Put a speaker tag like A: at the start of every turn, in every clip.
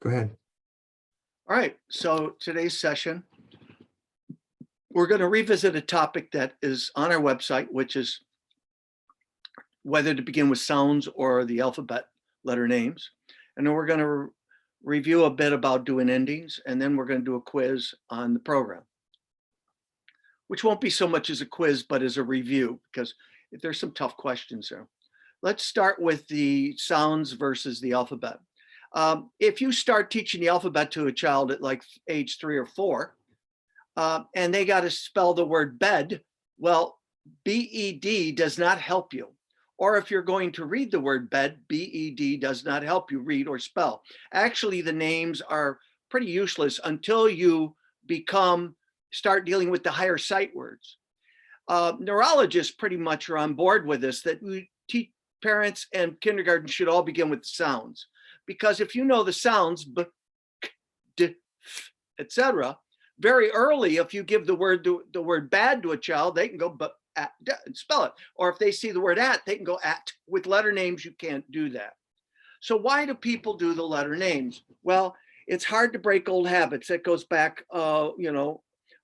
A: Go ahead.
B: All right, so today's session, we're going to revisit a topic that is on our website, which is whether to begin with sounds or the alphabet letter names. And then we're going to review a bit about doing endings, and then we're going to do a quiz on the program, which won't be so much as a quiz, but as a review, because there's some tough questions there. Let's start with the sounds versus the alphabet. If you start teaching the alphabet to a child at like age 3 or 4, and they got to spell the word bed, well, B-E-D does not help you. Or if you're going to read the word bed, B-E-D does not help you read or spell. Actually, the names are pretty useless until you start dealing with the higher sight words. Neurologists pretty much are on board with this, that we teach parents and kindergarten should all begin with the sounds. Because if you know the sounds, b, k, d, f, etc., very early, if you give the word bad to a child, they can go but at and spell it. Or if they see the word at, they can go at. With letter names, you can't do that. So why do people do the letter names? Well, it's hard to break old habits. That goes back,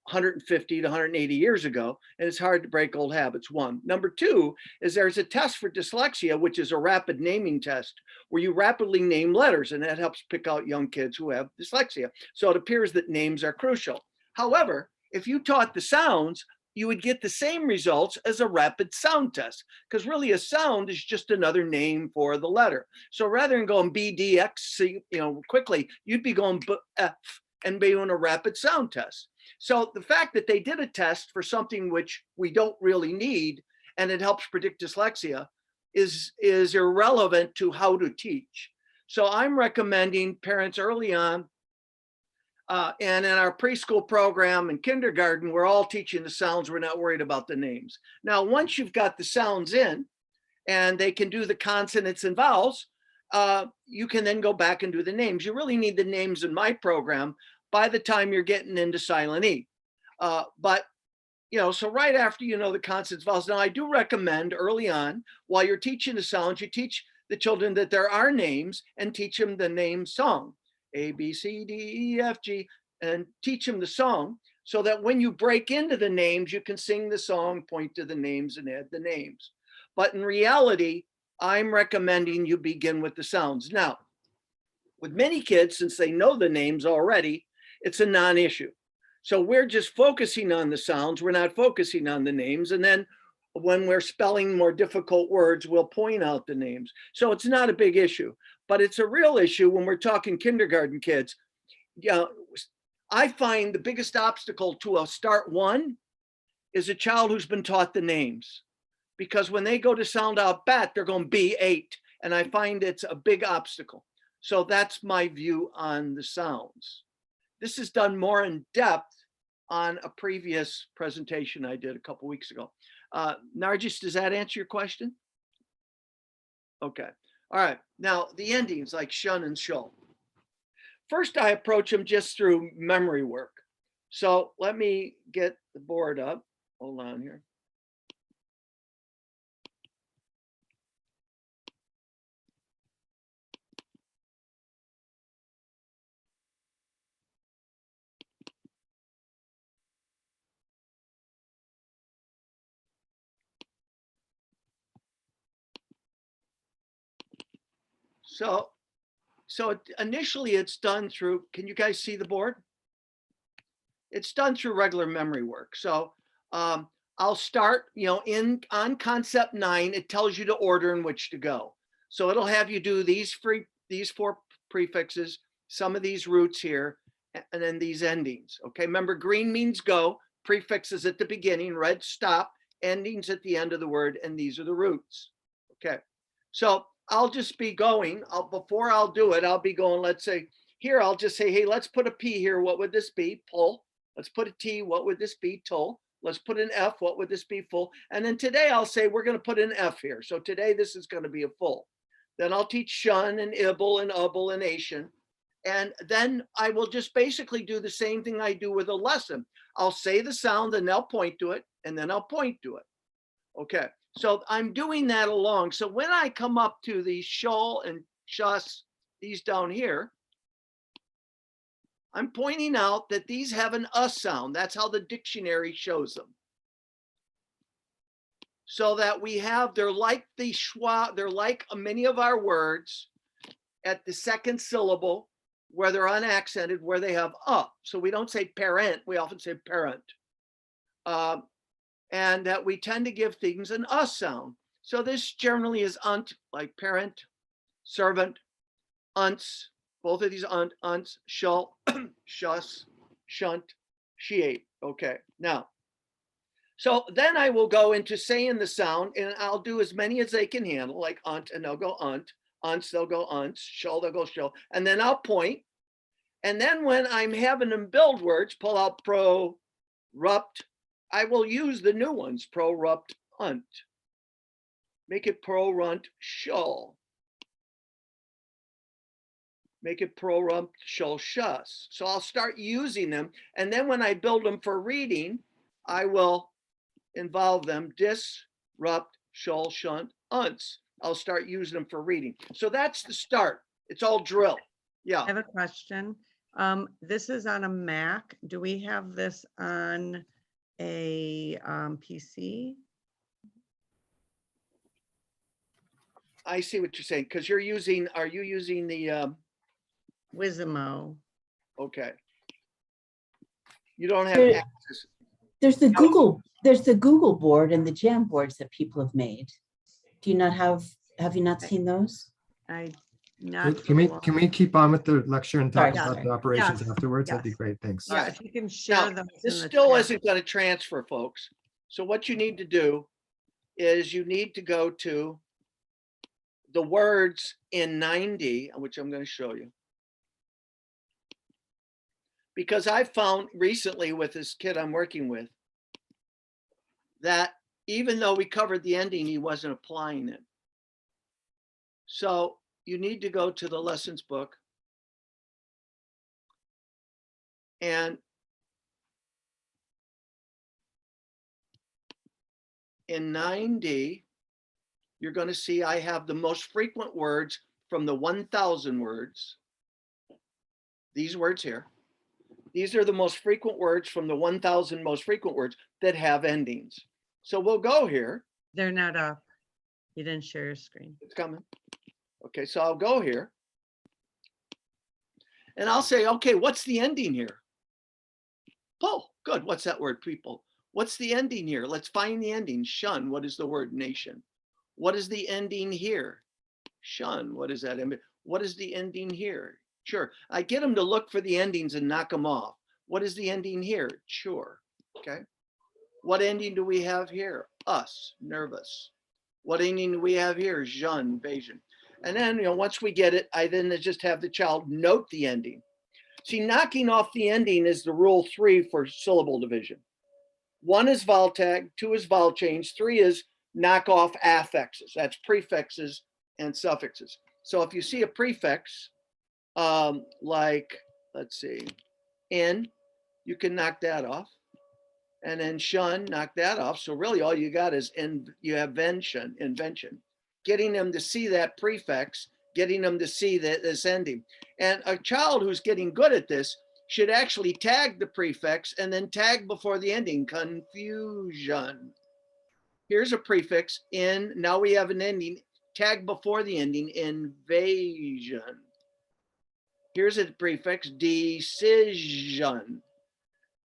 B: 150 to 180 years ago, and it's hard to break old habits, one. Number two is there's a test for dyslexia, which is a rapid naming test, where you rapidly name letters, and that helps pick out young kids who have dyslexia. So it appears that names are crucial. However, if you taught the sounds, you would get the same results as a rapid sound test, because really a sound is just another name for the letter. So rather than going B, D, X, C, quickly, you'd be going B, F, and be doing a rapid sound test. So the fact that they did a test for something which we don't really need, and it helps predict dyslexia, is irrelevant to how to teach. So I'm recommending parents early on, and in our preschool program and kindergarten, we're all teaching the sounds. We're not worried about the names. Now, once you've got the sounds in, and they can do the consonants and vowels, you can then go back and do the names. You really need the names in my program by the time you're getting into silent E. But so right after the consonants, vowels. Now I do recommend early on, while you're teaching the sounds, you teach the children that there are names and teach them the name song, A, B, C, D, E, F, G, and teach them the song so that when you break into the names, you can sing the song, point to the names, and add the names. But in reality, I'm recommending you begin with the sounds. Now, with many kids, since they know the names already, it's a non-issue. So we're just focusing on the sounds. We're not focusing on the names. And then when we're spelling more difficult words, we'll point out the names. So it's not a big issue, but it's a real issue when we're talking kindergarten kids. I find the biggest obstacle to a start one is a child who's been taught the names. Because when they go to sound out bat, they're going B8. And I find it's a big obstacle. So that's my view on the sounds. This is done more in depth on a previous presentation I did a couple weeks ago. Nargis, does that answer your question? Okay. All right. Now, the endings like shun and shul. First, I approach them just through memory work. So let me get the board up. Hold on here. So initially it's done through, can you guys see the board? It's done through regular memory work. So I'll start, on concept 9, it tells you the order in which to go. So it'll have you do these 4 prefixes, some of these roots here, and then these endings. Okay, remember green means go, prefixes at the beginning, red stop, endings at the end of the word, and these are the roots. Okay, so I'll just be going, before I'll do it, I'll be going, let's say, here, I'll just say, hey, let's put a P here. What would this be? Pull. Let's put a T. What would this be? Tull. Let's put an F. What would this be? Full. And then today I'll say, we're going to put an F here. So today this is going to be a full. Then I'll teach shun and ibble and ubble and ation. And then I will just basically do the same thing I do with a lesson. I'll say the sound and they'll point to it, and then I'll point to it. Okay. So I'm doing that along. So when I come up to the shul and shus, these down here, I'm pointing out that these have an sound. That's how the dictionary shows them. So that we have, they're like the schwa, they're like many of our words at the second syllable where they're unaccented, where they have So we don't say parent, we often say parent. And that we tend to give things an sound. So this generally is unt, like parent, servant, unts, both of these unts, shull, shus, shunt, she. Okay, now, so then I will go into saying the sound, and I'll do as many as they can handle, like unt, and they'll go unt, unts, they'll go unts, shull, they'll go shull, and then I'll point. And then when I'm having them build words, pull out pro, rupt, I will use the new ones, pro, rupt, unt. Make it pro, runt, shull. Make it pro, rupt, shull, shus. So I'll start using them. And then when I build them for reading, I will involve them dis, rupt, shull, shunt, unts. I'll start using them for reading. So that's the start. It's all drill. Yeah.
A: I have a question. This is on a Mac. Do we have this on a PC?
B: I see what you're saying, because you're using, are you using the,
A: Wizimo.
B: okay. You don't have
C: There-
B: access.
C: There's the Google board and the Jamboards that people have made. Do you not have you not seen those?
A: I not.
D: Can we keep on with the lecture and talk
C: Sorry,
D: about the operations
A: Yes,
D: afterwards? That'd be
A: yes.
D: great. Thanks.
A: Yeah, if you can share
B: Now,
A: those.
B: this
A: in the
B: still
A: chat.
B: isn't going to transfer, folks. So what you need to do is you need to go to the words in 9D, which I'm going to show you. Because I found recently with this kid I'm working with that even though we covered the ending, he wasn't applying it. So you need to go to the lessons book and in 9D, you're going to see I have the most frequent words from the 1,000 words. These words here. These are the most frequent words from the 1,000 most frequent words that have endings. So we'll go here.
A: They're not up. You didn't share your screen.
B: It's coming. Okay, so I'll go here. And I'll say, okay, what's the ending here? Oh, good. What's that word, people? What's the ending here? Let's find the ending. Shun. What is the word? Nation. What is the ending here? Shun. What is that? What is the ending here? Sure. I get them to look for the endings and knock them off. What is the ending here? Sure. Okay. What ending do we have here? Us. Nervous. What ending do we have here? Jean. Invasion. And then, once we get it, I then just have the child note the ending. See, knocking off the ending is the rule 3 for syllable division. 1 is vowel tag, 2 is vowel change, 3 is knock off affixes. That's prefixes and suffixes. So if you see a prefix, like, let's see, in, you can knock that off. And then shun, knock that off. So really all you got is you have invention. Getting them to see that prefix, getting them to see this ending. And a child who's getting good at this should actually tag the prefix and then tag before the ending, confusion. Here's a prefix, in, now we have an ending, tag before the ending, invasion. Here's a prefix, decision.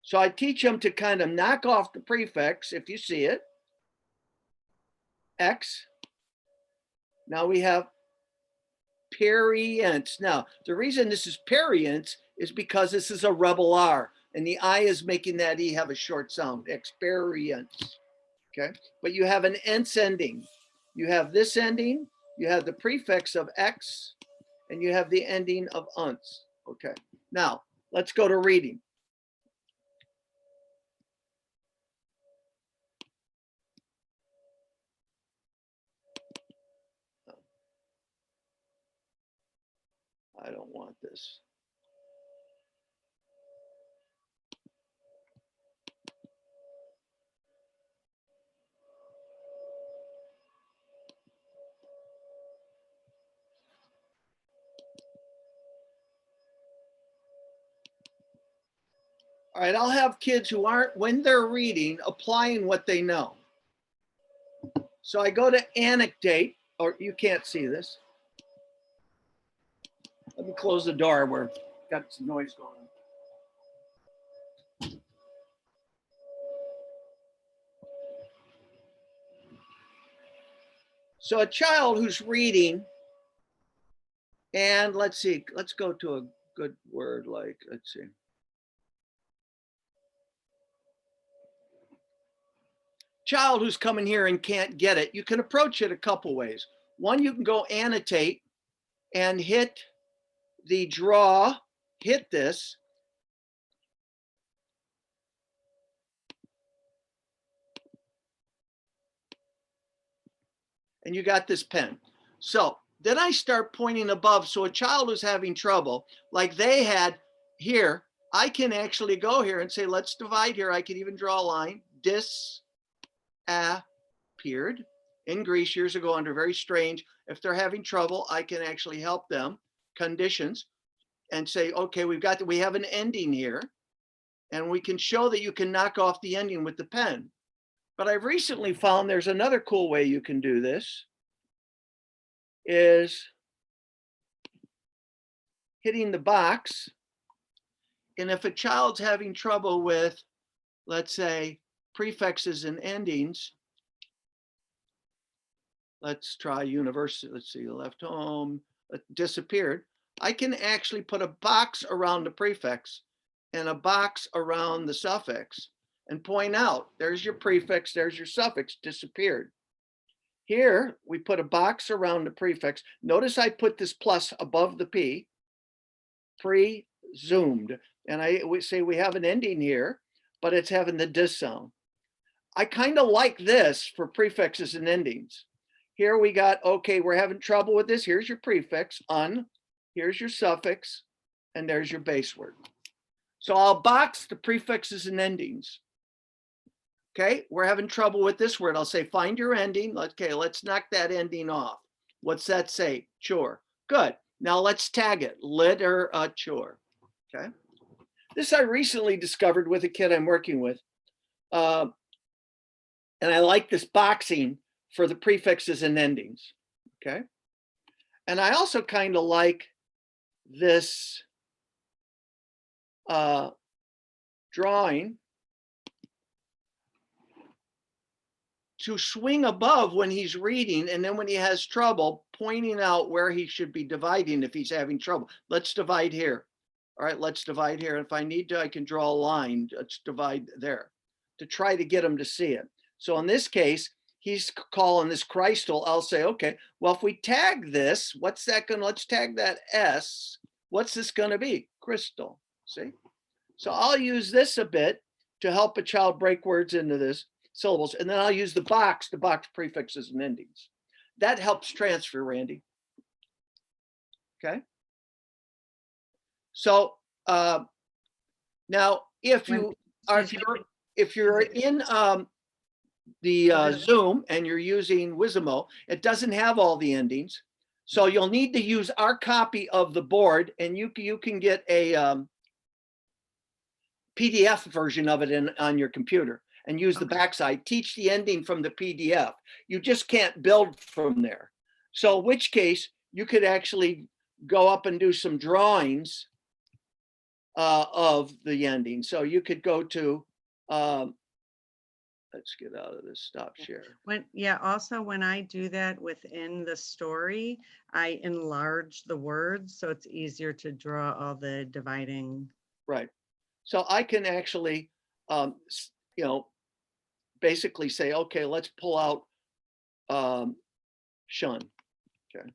B: So I teach them to kind of knock off the prefix, if you see it, X. Now we have perience. Now, the reason this is perience is because this is a rebel R, and the I is making that E have a short sound, experience. Okay, but you have an ence ending. You have this ending, you have the prefix of X, and you have the ending of unts. Okay, now let's go to reading. I don't want this. All right, I'll have kids who aren't, when they're reading, applying what they know. So I go to annotate, or you can't see this. Let me close the door where got some noise going on. So a child who's reading, and let's see, let's go to a good word like, let's see. Child who's coming here and can't get it, you can approach it a couple ways. One, you can go annotate and hit the draw, hit this. And you got this pen. So then I start pointing above. So a child who's having trouble, like they had here, I can actually go here and say, let's divide here. I can even draw a line. Disappeared in Greece years ago under very strange. If they're having trouble, I can actually help them. Conditions and say, okay, we have an ending here. And we can show that you can knock off the ending with the pen. But I've recently found there's another cool way you can do this, is hitting the box. And if a child's having trouble with, let's say, prefixes and endings, let's try university, let's see, left home, disappeared. I can actually put a box around the prefix and a box around the suffix and point out, there's your prefix, there's your suffix, disappeared. Here, we put a box around the prefix. Notice I put this plus above the P, presumed. And we say we have an ending here, but it's having the dis sound. I kind of like this for prefixes and endings. Here we got, okay, we're having trouble with this. Here's your prefix, un, here's your suffix, and there's your base word. So I'll box the prefixes and endings. Okay, we're having trouble with this word. I'll say, find your ending. Okay, let's knock that ending off. What's that say? Chore. Good. Now let's tag it, literature. Okay. This I recently discovered with a kid I'm working with. And I like this boxing for the prefixes and endings. Okay. And I also kind of like this drawing to swing above when he's reading, and then when he has trouble, pointing out where he should be dividing if he's having trouble. Let's divide here. All right, let's divide here. If I need to, I can draw a line. Let's divide there to try to get him to see it. So in this case, he's calling this crystal. I'll say, okay, well, if we tag this, what's that going to, let's tag that S. What's this going to be? Crystal, see? So I'll use this a bit to help a child break words into this syllables. And then I'll use the box to box prefixes and endings. That helps transfer, Randy. Okay. So now if you're in the Zoom and you're using Wizimo, it doesn't have all the endings. So you'll need to use our copy of the board, and you can get a PDF version of it on your computer and use the backside. Teach the ending from the PDF. You just can't build from there. So in which case you could actually go up and do some drawings of the ending. So you could go to, let's get out of this, stop share.
A: Also when I do that within the story, I enlarge the words so it's easier to draw all the dividing.
B: Right. So I can actually, basically say, okay, let's pull out shun. Okay,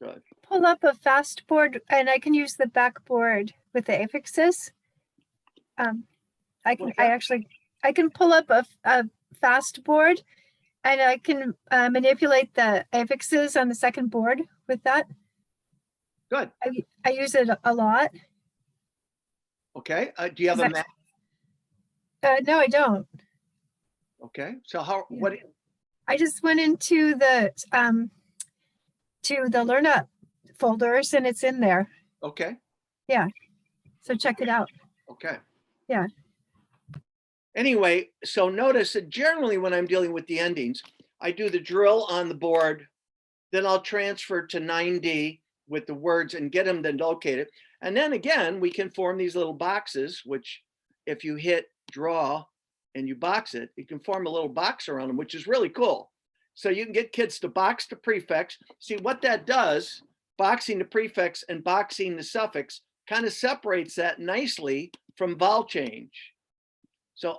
B: good.
E: Pull up a fast board, and I can use the backboard with the affixes. I can pull up a fast board, and I can manipulate the affixes on the second board with that.
B: Good.
E: I use it a lot.
B: Okay. Do you have a map?
E: No, I don't.
B: Okay. So
E: Yeah.
B: what?
E: I just went into the LearnUp folders, and it's in there.
B: Okay.
E: Yeah. So check it out.
B: Okay.
E: Yeah.
B: Anyway, so notice that generally when I'm dealing with the endings, I do the drill on the board, then I'll transfer to 9D with the words and get them to locate it. And then again, we can form these little boxes, which if you hit draw and you box it, you can form a little box around them, which is really cool. So you can get kids to box the prefix. See what that does, boxing the prefix and boxing the suffix kind of separates that nicely from vowel change. So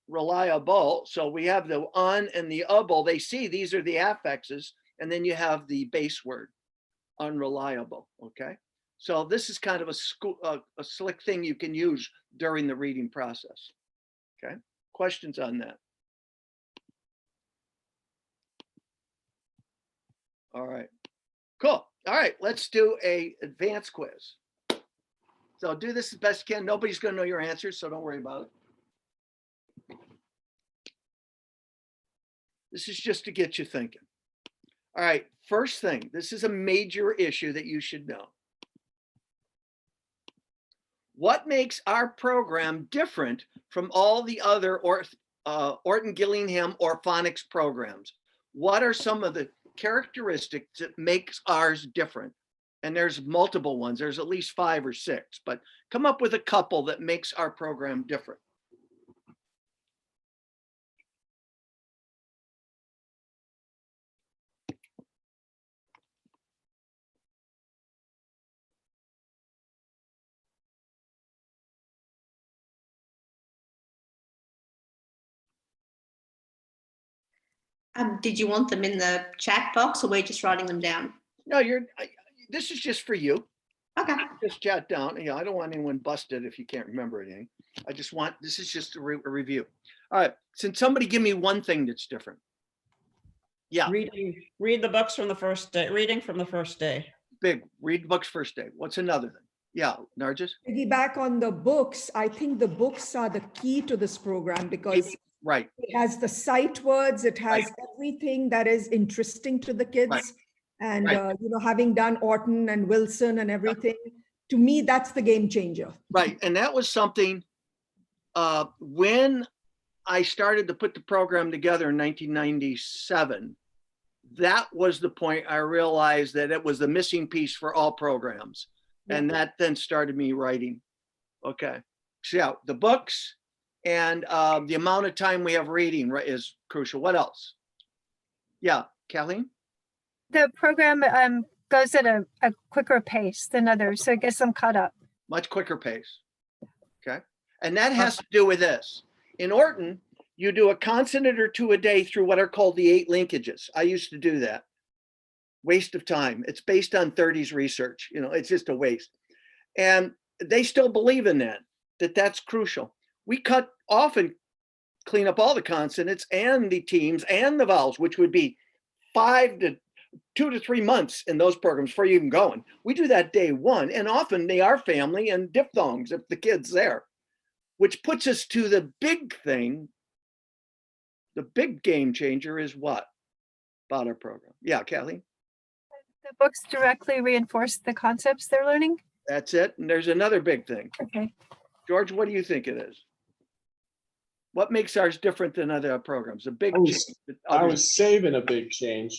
B: unreliable. So we have the un and the able. They see these are the affixes, and then you have the base word, unreliable. Okay. So this is kind of a slick thing you can use during the reading process. Okay. Questions on that? All right. Cool. All right. Let's do a advanced quiz. So do this as best you can. Nobody's going to know your answers, so don't worry about it. This is just to get you thinking. All right, first thing, this is a major issue that you should know. What makes our program different from all the other orton-gillingham orphonics programs? What are some of the characteristics that makes ours different? And there's multiple ones. There's at least 5 or 6, but come up with a couple that makes our program different.
F: Did you want them in the chat box or we're just writing them down?
B: No, this is just for you.
F: Okay.
B: Just jot down. You know, I don't want anyone busted if you can't remember anything. I just want, this is just a review. All right. Since somebody give me one thing that's different. Yeah.
G: Read the books from the first day, reading from the first day.
B: Big, read books first day. What's another thing? Yeah, Nargis?
H: Piggyback on the books, I think the books are the key to this program because
B: Right.
H: it has the sight words, it has everything that is interesting to the kids.
B: Right.
H: And,
B: Right.
H: you know, having done Orton and Wilson and everything, to me, that's the game changer.
B: Right. And that was something when I started to put the program together in 1997, that was the point I realized that it was the missing piece for all programs. And that then started me writing. Okay. So yeah, the books and the amount of time we have reading is crucial. What else? Yeah, Kathleen?
E: The program goes at a quicker pace than others, so it gets them caught up.
B: Much quicker pace. Okay. And that has to do with this. In Orton, you do a consonant or two a day through what are called the 8 linkages. I used to do that. Waste of time. It's based on 30s research. You know, it's just a waste. And they still believe in that's crucial. We often clean up all the consonants and the teams and the vowels, which would be 2 to 3 months in those programs before you even going. We do that day one, and often they are family and diphthongs if the kid's there, which puts us to the big thing. The big game changer is what about our program? Yeah, Kathleen?
E: The books directly reinforce the concepts they're learning.
B: That's it. And there's another big thing.
E: Okay.
B: George, what do you think it is? What makes ours different than other programs? A big change.
I: I was saving a big change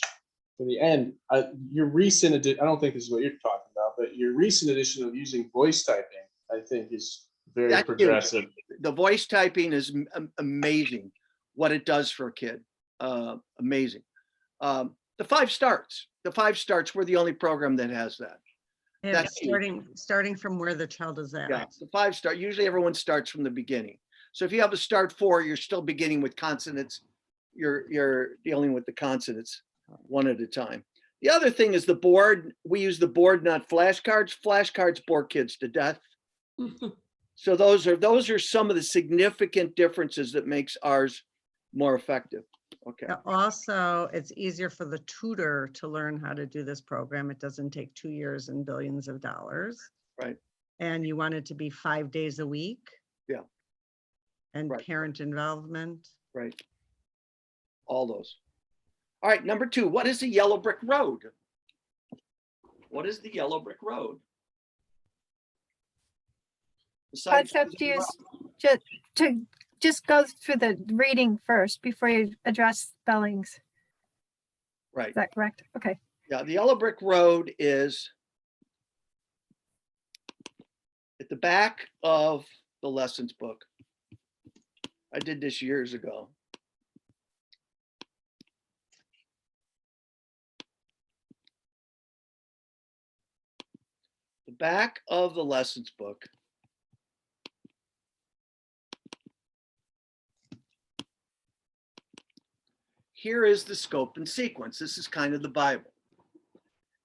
I: for the end. Your recent edition, I don't think this is what you're talking about, but your recent edition of using voice typing, I think is very progressive.
B: The voice typing is amazing what it does for a kid. Amazing. The 5 starts. The 5 starts, we're the only program that has that.
A: Yeah,
B: That's
A: starting from where the child is at.
B: Yeah, the 5 start. Usually everyone starts from the beginning. So if you have a start 4, you're still beginning with consonants. You're dealing with the consonants one at a time. The other thing is the board. We use the board, not flashcards. Flashcards bore kids to death. So those are some of the significant differences that makes ours more effective. Okay.
A: Also, it's easier for the tutor to learn how to do this program. It doesn't take 2 years and billions of dollars.
B: Right.
A: And you want it to be 5 days a week.
B: Yeah.
A: And
B: Right.
A: parent involvement.
B: Right. All those. All right. Number 2, what is the yellow brick road? What is the yellow brick road? Besides
E: Concept use to just go through the reading first before you address spellings.
B: Right.
E: Is that correct? Okay.
B: Yeah, the Yellow Brick Road is at the back of the lessons book. I did this years ago. The back of the lessons book. Here is the scope and sequence. This is kind of the Bible.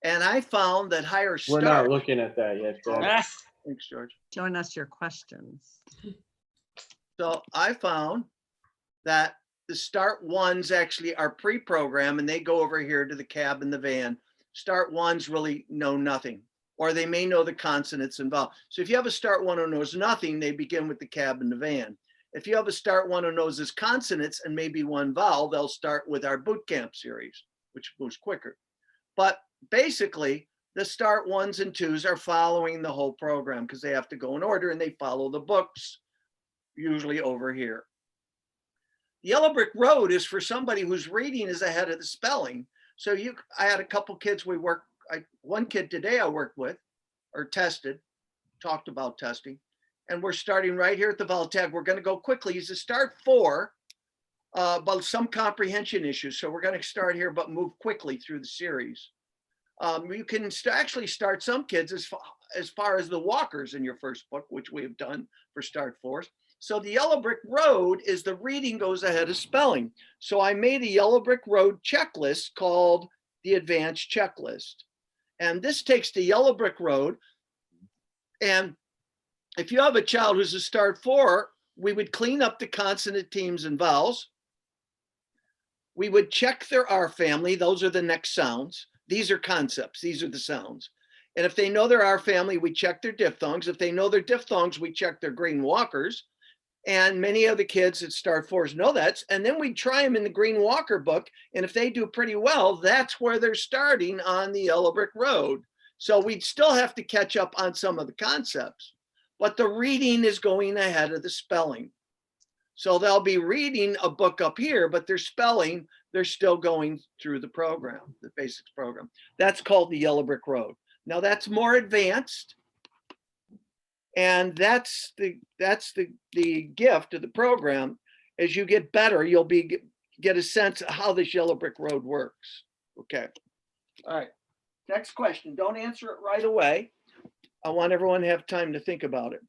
B: And I found that higher
I: We're
B: start.
I: not looking at that yet, Deb.
G: Ah,
B: Thanks, George.
A: Showing us your questions.
B: So I found that the start ones actually are pre-programmed and they go over here to the cab and the van. Start ones really know nothing, or they may know the consonants involved. So if you have a start one who knows nothing, they begin with the cab and the van. If you have a start one who knows his consonants and maybe one vowel, they'll start with our boot camp series, which goes quicker. But basically, the start ones and twos are following the whole program because they have to go in order and they follow the books, usually over here. The Yellow Brick Road is for somebody whose reading is ahead of the spelling. So I had a couple kids one kid today I worked with or tested, talked about testing, and we're starting right here at the vowel tag. We're going to go quickly. He's a start 4, but some comprehension issues. So we're going to start here, but move quickly through the series. You can actually start some kids as far as the walkers in your first book, which we have done for start 4s. So the Yellow Brick Road is the reading goes ahead of spelling. So I made a Yellow Brick Road checklist called the Advanced Checklist. And this takes the Yellow Brick Road. And if you have a child who's a start 4, we would clean up the consonant teams and vowels. We would check their R family. Those are the next sounds. These are concepts. These are the sounds. And if they know their R family, we check their diphthongs. If they know their diphthongs, we check their green walkers. And many of the kids at start 4s know that. And then we try them in the Green Walker book. And if they do pretty well, that's where they're starting on the Yellow Brick Road. So we'd still have to catch up on some of the concepts, but the reading is going ahead of the spelling. So they'll be reading a book up here, but their spelling, they're still going through the program, the basics program. That's called the Yellow Brick Road. Now that's more advanced. And that's the gift of the program. As you get better, you'll get a sense of how this Yellow Brick Road works. Okay. All right. Next question. Don't answer it right away. I want everyone to have time to think about it.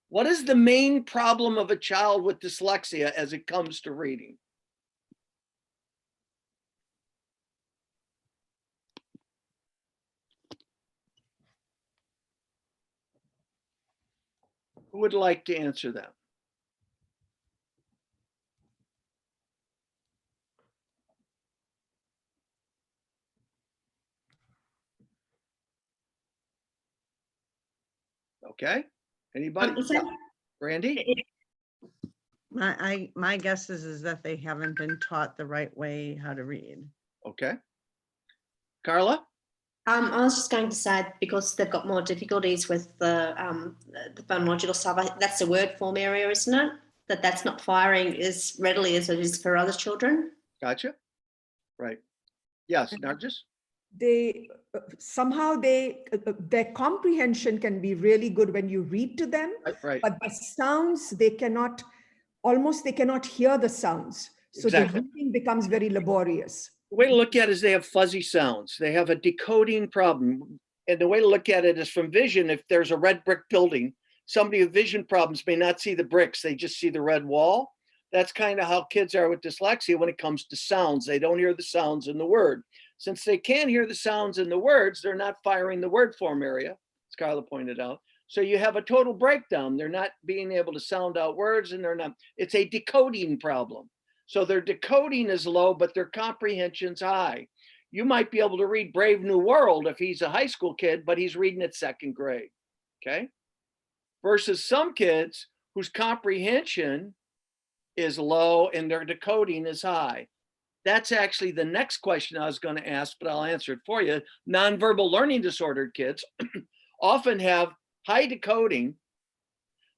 B: What is the main problem of a child with dyslexia as it comes to reading? Who would like to answer that? Okay. Anybody?
F: Is that-
B: Brandy?
A: My guess is that they haven't been taught the right way how to read.
B: Okay. Carla?
F: I was just going to say, because they've got more difficulties with the phone modular stuff, that's the word form area, isn't it? That's not firing as readily as it is for other children.
B: Gotcha. Right. Yes, Nargis?
H: They somehow their comprehension can be really good when you read to them,
B: Right.
H: but the sounds they cannot hear the sounds. So
B: Exactly.
H: the reading becomes very laborious.
B: The way to look at it is they have fuzzy sounds. They have a decoding problem. And the way to look at it is from vision. If there's a red brick building, somebody with vision problems may not see the bricks. They just see the red wall. That's kind of how kids are with dyslexia when it comes to sounds. They don't hear the sounds in the word. Since they can't hear the sounds in the words, they're not firing the word form area, as Carla pointed out. So you have a total breakdown. They're not being able to sound out words, and it's a decoding problem. So their decoding is low, but their comprehension's high. You might be able to read Brave New World if he's a high school kid, but he's reading it 2nd grade, okay? Versus some kids whose comprehension is low and their decoding is high. That's actually the next question I was going to ask, but I'll answer it for you. Nonverbal learning disordered kids often have high decoding,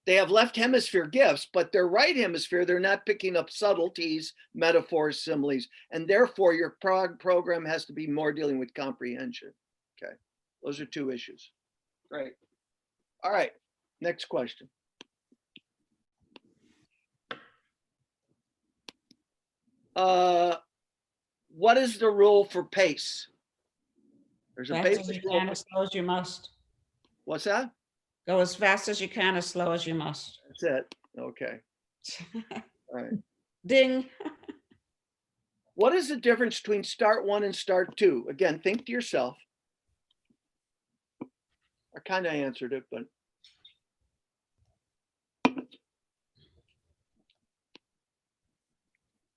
B: They have left hemisphere gifts, but their right hemisphere, they're not picking up subtleties, metaphors, similes, and therefore your program has to be more dealing with comprehension. Okay, those are two issues. Great. All right, next question. What is the rule for pace? There's a
G: Fast as
B: basic
G: you
B: rule.
G: can, as slow as you must.
B: What's that?
G: Go as fast as you can, as slow as you must.
B: That's it. Okay. All right.
G: Ding.
B: What is the difference between start 1 and start 2? Again, think to yourself. I kind of answered it, but.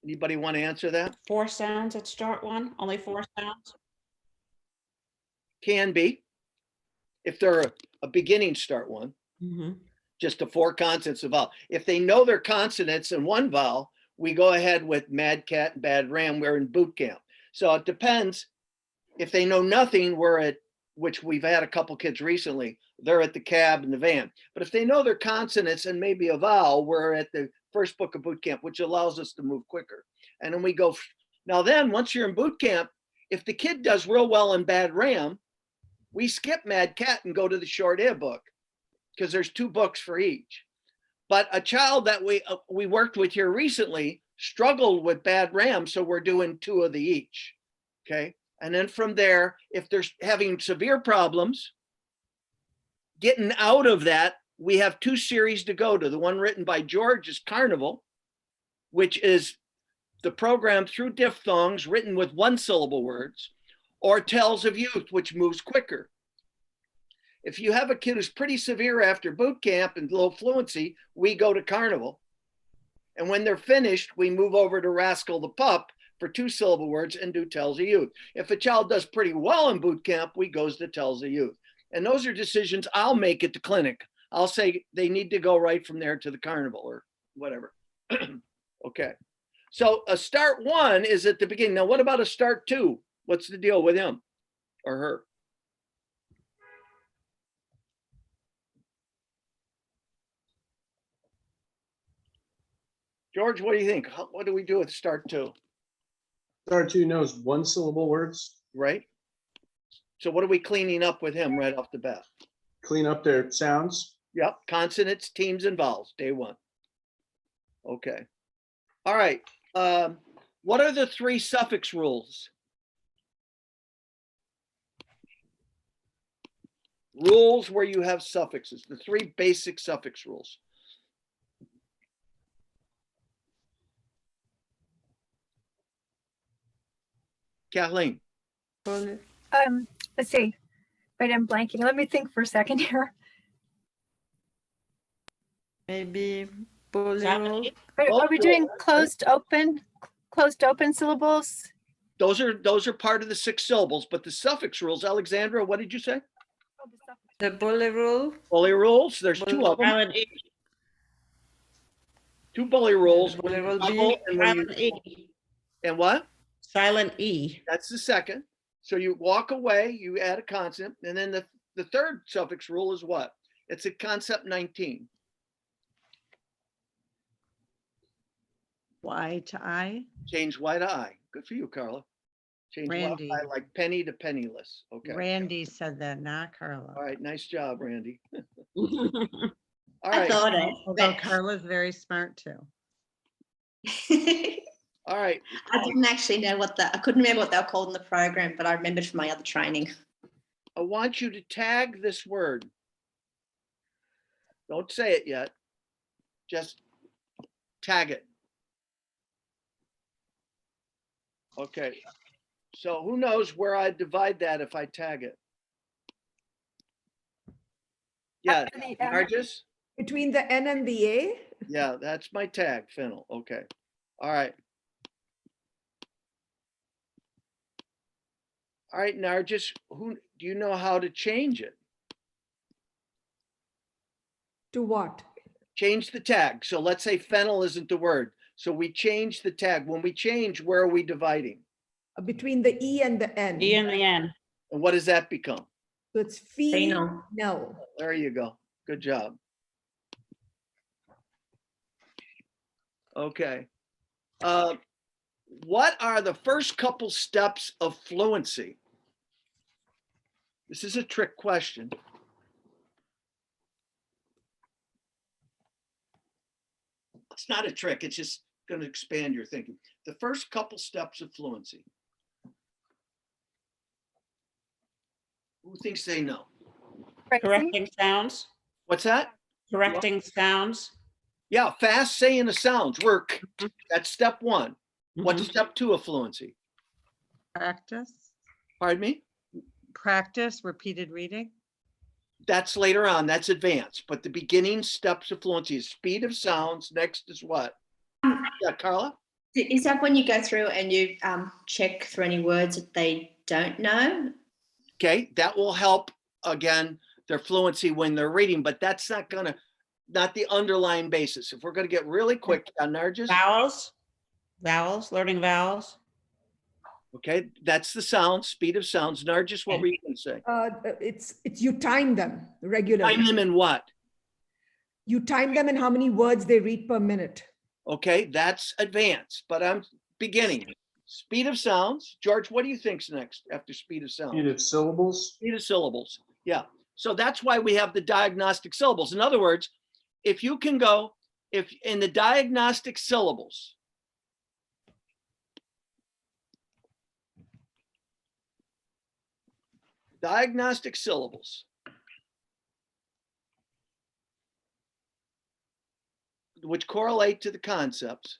B: Anybody want to answer that?
G: 4 sounds at start 1, only 4 sounds.
B: Can be. If they're a beginning start 1, just a 4 consonants of vowel. If they know their consonants and 1 vowel, we go ahead with Mad Cat and Bad Ram. We're in boot camp. So it depends. If they know nothing, we're at, which we've had a couple kids recently, they're at the cab and the van. But if they know their consonants and maybe a vowel, we're at the first book of boot camp, which allows us to move quicker. And then we go. Now then, once you're in boot camp, if the kid does real well in Bad Ram, we skip Mad Cat and go to the short A book because there's 2 books for each. But a child that we worked with here recently struggled with Bad Ram, so we're doing 2 of the each. Okay. And then from there, if they're having severe problems, getting out of that, we have 2 series to go to. The one written by George is Carnival, which is the program through diphthongs written with 1-syllable words, or Tales of Youth, which moves quicker. If you have a kid who's pretty severe after boot camp and low fluency, we go to Carnival. And when they're finished, we move over to Rascal the Pup for 2-syllable words and do Tales of Youth. If a child does pretty well in boot camp, we goes to Tales of Youth. And those are decisions I'll make at the clinic. I'll say they need to go right from there to the Carnival or whatever. Okay. So a start 1 is at the beginning. Now, what about a start 2? What's the deal with him or her? George, what do you think? What do we do with start 2?
I: Start 2 knows 1-syllable words.
B: Right? So what are we cleaning up with him right off the bat?
I: Clean up their sounds.
B: Yep, consonants, teams, and vowels, day 1. Okay. All right. What are the 3 suffix rules? Rules where you have suffixes, the 3 basic suffix rules. Kathleen.
E: Let's see. Right, I'm blanking. Let me think for a second here.
A: Maybe
G: Silent
E: Are we doing closed open syllables?
B: Those are part of the 6 syllables, but the suffix rules, Alexandra, what did you say?
A: the bully rule.
B: Bully rules, there's 2 of them.
G: Silent E.
B: 2 bully rules.
A: Bully rule
B: Vowel
A: B.
B: and when
G: Silent E.
B: and what?
G: Silent E.
B: That's the second. So you walk away, you add a consonant, and then the third suffix rule is what? It's a concept 19.
A: Y to I.
B: Change Y to I. Good for you, Carla. Change Y to
A: Randy.
B: I, like penny to penniless. Okay.
A: Randy said that, not Carla.
B: All right. Nice job, Randy.
G: All
B: All
F: I
B: right.
F: thought it.
A: Although
F: but
A: Carla's very smart too.
B: All right.
F: I didn't actually know I couldn't remember what they were called in the program, but I remembered from my other training.
B: I want you to tag this word. Don't say it yet. Just tag it. Okay. So who knows where I divide that if I tag it? Yeah,
E: After the M.
B: Nargis?
H: Between the N and the A?
B: Yeah, that's my tag, Fennel. Okay. All right. All right, Nargis, who do you know how to change it?
H: To what?
B: Change the tag. So let's say fennel isn't the word. So we change the tag. When we change, where are we dividing?
H: Between the E and the N.
G: E and the N.
B: And what does that become?
H: So it's phenol.
F: No.
B: There you go. Good job. Okay. What are the first couple steps of fluency? This is a trick question. It's not a trick. It's just going to expand your thinking. The first couple steps of fluency. Who thinks they know?
G: Correcting sounds,
B: What's that?
G: correcting sounds.
B: Yeah, fast saying the sounds. Work. That's step one. What's
G: Mhm.
B: step two of fluency?
A: Practice,
B: Pardon me?
A: practice, repeated reading.
B: That's later on. That's advanced. But the beginning steps of fluency is speed of sounds. Next is what? Yeah, Carla?
F: Is that when you go through and you check for any words that they don't know?
B: Okay, that will help, again, their fluency when they're reading, but that's not the underlying basis. If we're gonna get really quick on Nargis,
G: Vowels, learning vowels.
B: okay, that's the sound, speed of sounds. Nargis, what were you gonna say?
H: It's you time them regularly.
B: Time them in what?
H: You time them in how many words they read per minute.
B: Okay, that's advanced, but I'm beginning. Speed of sounds. George, what do you think's next after speed of sounds?
I: Speed of syllables.
B: Speed of syllables. Yeah. So that's why we have the diagnostic syllables. In other words, if you can go, if in the diagnostic syllables, which correlate to the concepts.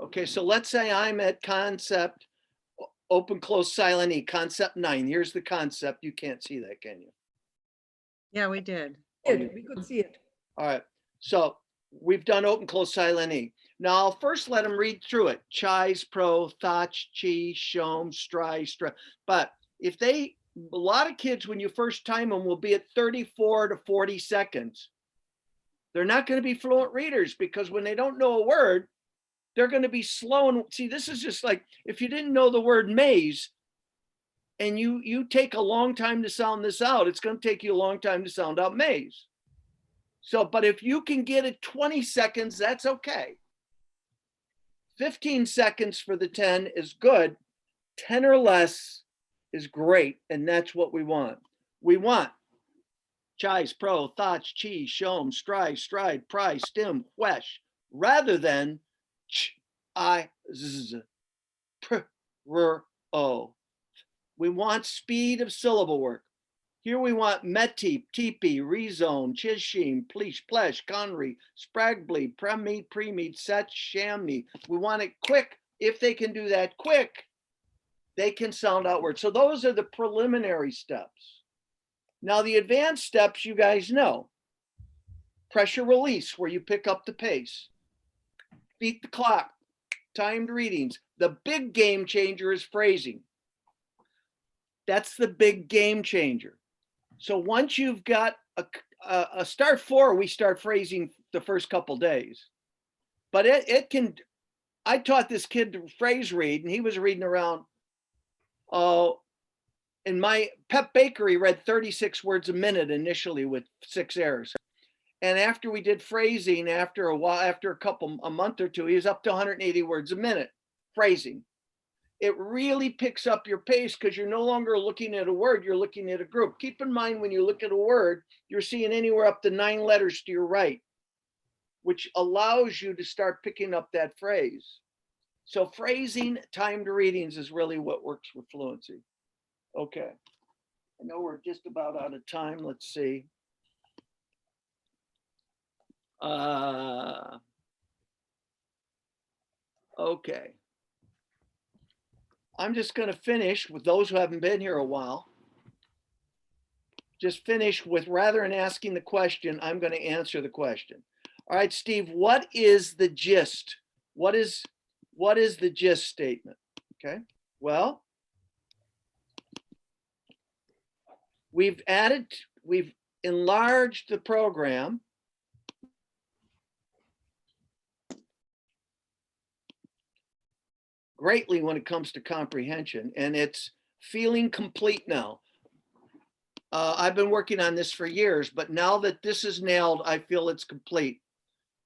B: Okay, so let's say I'm at concept, open, close, silent E, concept 9. Here's the concept. You can't see that, can you?
A: Yeah, we did.
H: We could see it.
B: All right, so we've done open, close, silent E. Now I'll first let them read through it. Chais, pro, thach, chi, shom, stri, stra. But if a lot of kids, when you first time them, will be at 34 to 40 seconds. They're not going to be fluent readers because when they don't know a word, they're going to be slow. And see, this is just like if you didn't know the word maze and you take a long time to sound this out, it's going to take you a long time to sound out maze. So, but if you can get it 20 seconds, that's okay. 15 seconds for the 10 is good. 10 or less is great. And that's what we want. We want chais, pro, thach, chi, shom, stri, stride, pry, stim, whesh, rather than ch, I, z, pr, r, o. We want speed of syllable work. Here we want meti, tipi, rezone, chishim, plesh, plesh, conry, spragbly, premeet, premeet, set, shamni. We want it quick. If they can do that quick, they can sound outward. So those are the preliminary steps. Now the advanced steps, you guys know. Pressure release, where you pick up the pace. Beat the clock, timed readings. The big game changer is phrasing. That's the big game changer. So once you've got a start 4, we start phrasing the first couple days. But it can, I taught this kid to phrase read and he was reading around, in my Pep Bakery read 36 words a minute initially with 6 errors. And after we did phrasing, after a while, after a month or two, he was up to 180 words a minute phrasing. It really picks up your pace because you're no longer looking at a word, you're looking at a group. Keep in mind when you look at a word, you're seeing anywhere up to 9 letters to your right, which allows you to start picking up that phrase. So phrasing, timed readings is really what works with fluency. Okay, I know we're just about out of time. Let's see. Okay. I'm just going to finish with those who haven't been here a while. Just finish with, rather than asking the question, I'm going to answer the question. All right, Steve, what is the gist? What is the gist statement? Okay, well, we've enlarged the program. Greatly when it comes to comprehension, and it's feeling complete now. I've been working on this for years, but now that this is nailed, I feel it's complete.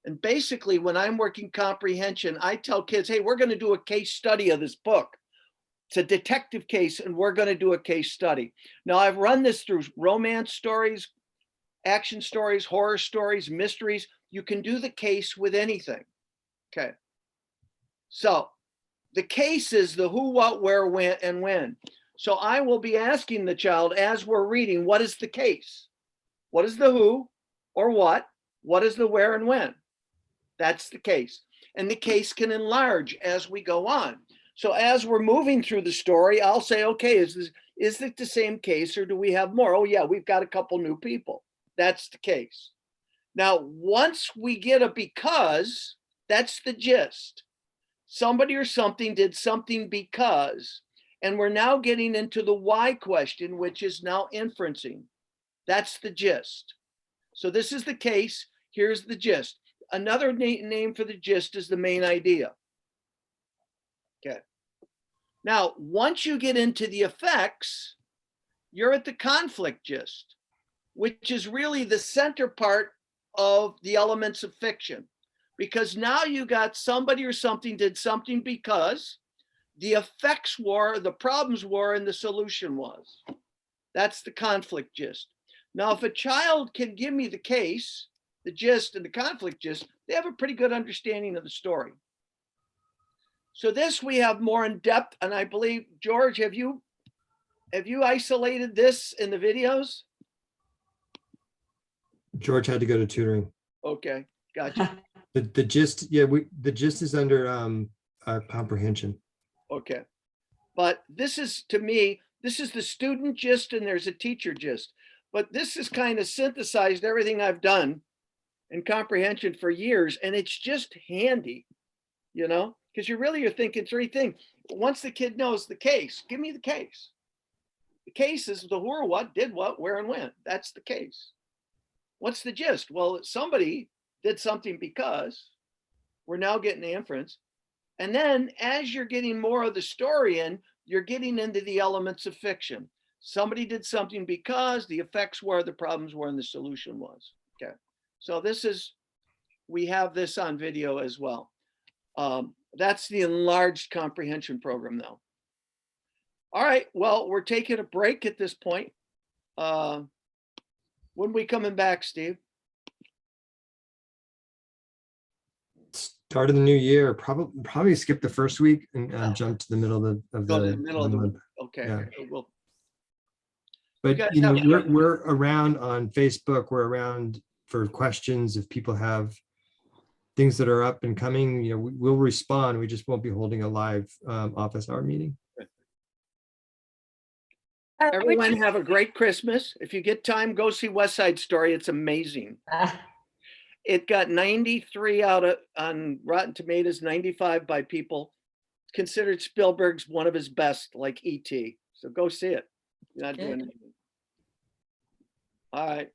B: And basically, when I'm working comprehension, I tell kids, hey, we're going to do a case study of this book. It's a detective case, and we're going to do a case study. Now, I've run this through romance stories, action stories, horror stories, mysteries. You can do the case with anything. Okay. So the case is the who, what, where, when, and when. So I will be asking the child as we're reading, what is the case? What is the who or what? What is the where and when? That's the case. And the case can enlarge as we go on. So as we're moving through the story, I'll say, okay, is it the same case or do we have more? Oh yeah, we've got a couple new people. That's the case. Now, once we get a because, that's the gist. Somebody or something did something because, and we're now getting into the why question, which is now inferencing. That's the gist. So this is the case. Here's the gist. Another name for the gist is the main idea. Okay. Now, once you get into the effects, you're at the conflict gist, which is really the center part of the elements of fiction. Because now you got somebody or something did something because the effects were, the problems were, and the solution was. That's the conflict gist. Now, if a child can give me the case, the gist, and the conflict gist, they have a pretty good understanding of the story. So this we have more in depth, and I believe, George, have you isolated this in the videos?
D: George had to go to tutoring.
B: Okay, gotcha.
D: The gist, yeah, the gist is under comprehension.
B: Okay. But this is, to me, this is the student gist and there's a teacher gist. But this is kind of synthesized everything I've done in comprehension for years. And it's just handy, you know, because you're thinking three things. Once the kid knows the case, give me the case. The case is the who or what, did what, where, and when. That's the case. What's the gist? Well, somebody did something because we're now getting the inference. And then as you're getting more of the story in, you're getting into the elements of fiction. Somebody did something because the effects were, the problems were, and the solution was. Okay. So this is, we have this on video as well. That's the enlarged comprehension program though. All right, well, we're taking a break at this point. When we coming back, Steve?
D: Start of the new year, probably skip the first week and jump to the middle of the month.
B: Okay.
D: Yeah.
B: Well,
D: but you know, we're around on Facebook. We're around for questions. If people have things that are up and coming, you know, we'll respond. We just won't be holding a live office hour meeting.
B: Everyone have a great Christmas. If you get time, go see West Side Story. It's amazing. It got 93 on Rotten Tomatoes, 95 by people. Considered Spielberg's one of his best, like E.T. So go see it. You're not doing anything. All right.